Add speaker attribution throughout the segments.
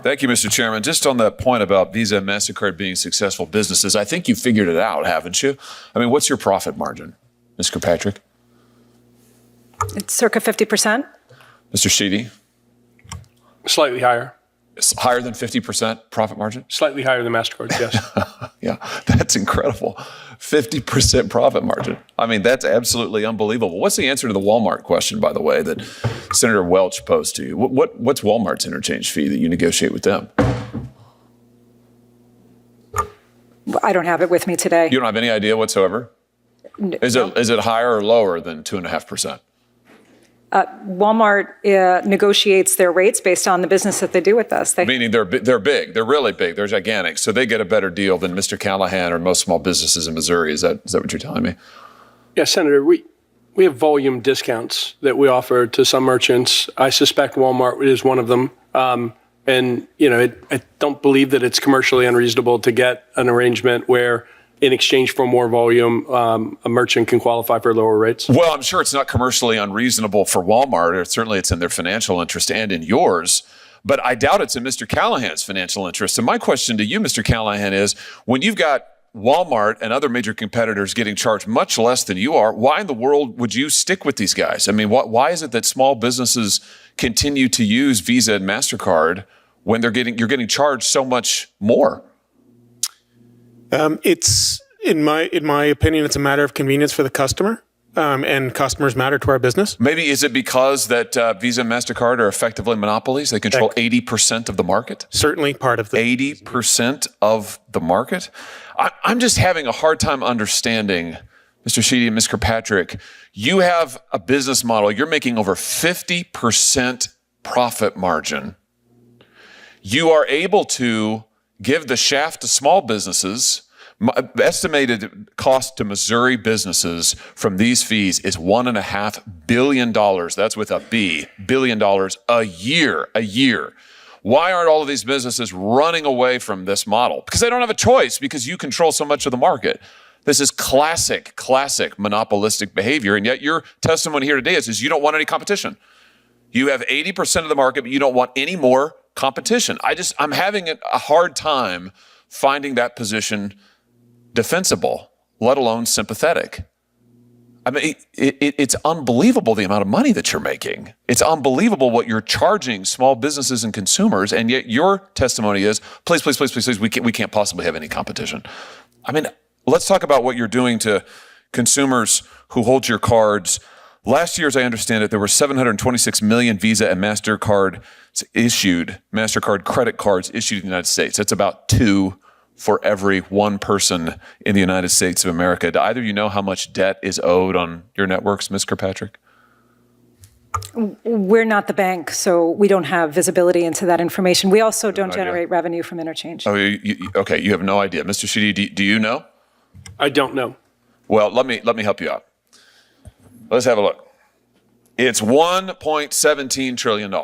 Speaker 1: Thank you, Mr. Chairman. Just on that point about Visa and MasterCard being successful businesses, I think you figured it out, haven't you? I mean, what's your profit margin, Ms. Kirkpatrick?
Speaker 2: It's circa 50%.
Speaker 1: Mr. Sheedy?
Speaker 3: Slightly higher.
Speaker 1: It's higher than 50% profit margin?
Speaker 3: Slightly higher than MasterCard, yes.
Speaker 1: Yeah, that's incredible. 50% profit margin. I mean, that's absolutely unbelievable. What's the answer to the Walmart question, by the way, that Senator Welch posed to you? What's Walmart's interchange fee that you negotiate with them?
Speaker 2: I don't have it with me today.
Speaker 1: You don't have any idea whatsoever? Is it higher or lower than 2.5%?
Speaker 2: Walmart negotiates their rates based on the business that they do with us.
Speaker 1: Meaning they're big, they're really big, they're gigantic, so they get a better deal than Mr. Callahan or most small businesses in Missouri. Is that what you're telling me?
Speaker 3: Yeah, Senator, we have volume discounts that we offer to some merchants. I suspect Walmart is one of them. And, you know, I don't believe that it's commercially unreasonable to get an arrangement where in exchange for more volume, a merchant can qualify for lower rates?
Speaker 1: Well, I'm sure it's not commercially unreasonable for Walmart, or certainly it's in their financial interest and in yours, but I doubt it's in Mr. Callahan's financial interest. And my question to you, Mr. Callahan, is when you've got Walmart and other major competitors getting charged much less than you are, why in the world would you stick with these guys? I mean, why is it that small businesses continue to use Visa and MasterCard when you're getting charged so much more?
Speaker 4: It's in my opinion, it's a matter of convenience for the customer, and customers matter to our business.
Speaker 1: Maybe is it because that Visa and MasterCard are effectively monopolies? They control 80% of the market.
Speaker 4: Certainly part of the
Speaker 1: 80% of the market. I'm just having a hard time understanding, Mr. Sheedy and Ms. Kirkpatrick. You have a business model. You're making over 50% profit margin. You are able to give the shaft to small businesses. Estimated cost to Missouri businesses from these fees is $1.5 billion. That's with a B, billion dollars a year. Why aren't all of these businesses running away from this model? Because they don't have a choice, because you control so much of the market. This is classic monopolistic behavior. And yet your testimony here today is you don't want any competition. You have 80% of the market, but you don't want any more competition. I'm having a hard time finding that position defensible, let alone sympathetic. I mean, it's unbelievable the amount of money that you're making. It's unbelievable what you're charging small businesses and consumers, and yet your testimony is, please, we can't possibly have any competition. I mean, let's talk about what you're doing to consumers who hold your cards. Last year, as I understand it, there were 726 million Visa and MasterCard credit cards issued in the United States. That's about 2 for every 1 person in the United States of America. Do either of you know how much debt is owed on your networks, Ms. Kirkpatrick?
Speaker 2: We're not the bank, so we don't have visibility into that information. We also don't generate revenue from interchange.
Speaker 1: Oh, okay, you have no idea. Mr. Sheedy, do you know?
Speaker 3: I don't know.
Speaker 1: Well, let me help you out. Let's have a look. It's $1.17 trillion.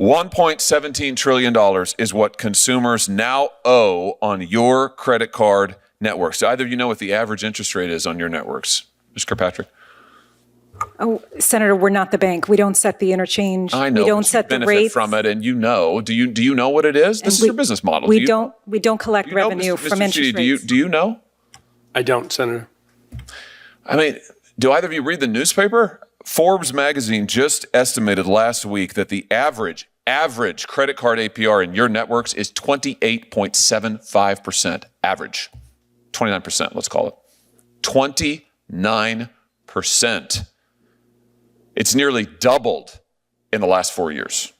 Speaker 1: $1.17 trillion is what consumers now owe on your credit card networks. Do either of you know what the average interest rate is on your networks? Mr. Kirkpatrick?
Speaker 2: Oh, Senator, we're not the bank. We don't set the interchange.
Speaker 1: I know,
Speaker 2: we don't set the rates
Speaker 1: from it, and you know. Do you know what it is? This is your business model.
Speaker 2: We don't collect revenue from interest rates.
Speaker 1: Do you know?
Speaker 3: I don't, Senator.
Speaker 1: I mean, do either of you read the newspaper? Forbes magazine just estimated last week that the average credit card APR in your networks is 28.75%. Average. 29%, let's call it. 29%. It's nearly doubled in the last 4 years.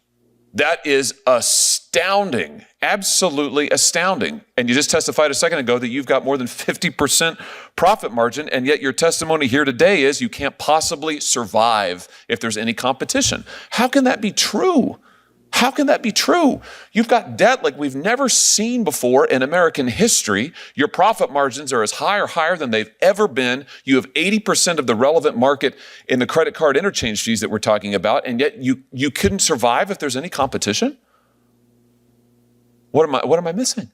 Speaker 1: That is astounding, absolutely astounding. And you just testified a second ago that you've got more than 50% profit margin, and yet your testimony here today is you can't possibly survive if there's any competition. How can that be true? How can that be true? You've got debt like we've never seen before in American history. Your profit margins are as high or higher than they've ever been. You have 80% of the relevant market in the credit card interchange fees that we're talking about, and yet you couldn't survive if there's any competition? What am I missing?